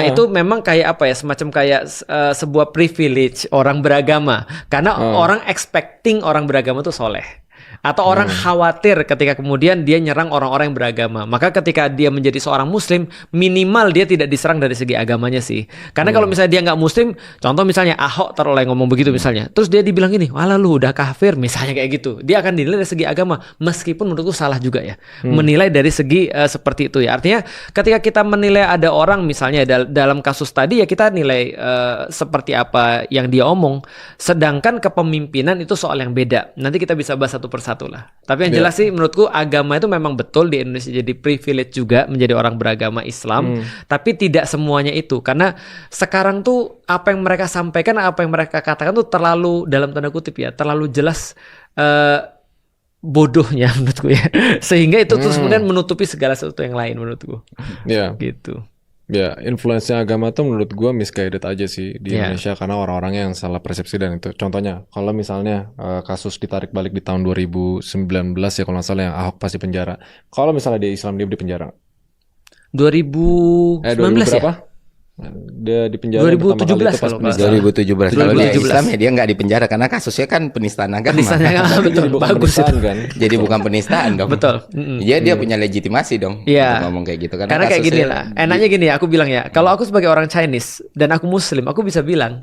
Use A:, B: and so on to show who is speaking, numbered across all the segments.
A: Nah, itu memang kayak apa ya, semacam kayak sebuah privilege orang beragama. Karena orang expecting orang beragama itu soleh. Atau orang khawatir ketika kemudian dia nyerang orang-orang yang beragama. Maka ketika dia menjadi seorang muslim, minimal dia tidak diserang dari segi agamanya sih. Karena kalau misalnya dia nggak muslim, contoh misalnya Ahok terlalu ngomong begitu misalnya, terus dia dibilang gini, walah lu udah kafir misalnya kayak gitu. Dia akan dinilai dari segi agama. Meskipun menurutku salah juga ya. Menilai dari segi seperti itu ya. Artinya ketika kita menilai ada orang misalnya dalam kasus tadi ya kita nilai seperti apa yang dia omong. Sedangkan kepemimpinan itu soal yang beda. Nanti kita bisa bahas satu persatu lah. Tapi yang jelas sih menurutku agama itu memang betul di Indonesia jadi privilege juga menjadi orang beragama Islam. Tapi tidak semuanya itu. Karena sekarang tuh apa yang mereka sampaikan, apa yang mereka katakan tuh terlalu dalam tanda kutip ya, terlalu jelas bodohnya menurutku ya. Sehingga itu terus kemudian menutupi segala sesuatu yang lain menurutku.
B: Iya.
A: Gitu.
B: Ya, influence-nya agama tuh menurut gua misguided aja sih di Indonesia karena orang-orangnya yang salah persepsi dan itu. Contohnya, kalau misalnya kasus ditarik balik di tahun 2019 ya kalau nggak salah yang Ahok pasti penjara. Kalau misalnya dia Islam dia di penjara.
A: 2019
B: berapa?
A: ya?
B: Dia di penjara pertama kali
A: 2017
B: itu pas
A: kalau nggak
B: penistaan.
C: 2017. Kalau dia
A: 2017.
C: Islam ya dia nggak di penjara karena kasusnya kan penistaan agama.
A: Penistaan agama,
B: Tapi
A: betul.
B: jadi bukan
A: Bagus
B: penistaan
A: itu.
B: kan?
C: Jadi bukan penistaan dong.
A: Betul.
C: Dia punya legitimasi dong
A: Iya.
C: untuk ngomong kayak gitu
A: Karena kayak gini lah. Enaknya gini ya, aku bilang ya. Kalau aku sebagai orang Chinese dan aku Muslim, aku bisa bilang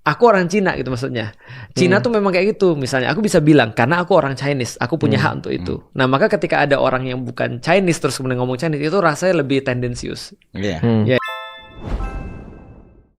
A: aku orang Cina gitu maksudnya. Cina tuh memang kayak gitu. Misalnya aku bisa bilang karena aku orang Chinese, aku punya hak untuk itu. Nah maka ketika ada orang yang bukan Chinese terus kemudian ngomong Chinese itu rasanya lebih tendensius.
C: Iya.
A: Ya.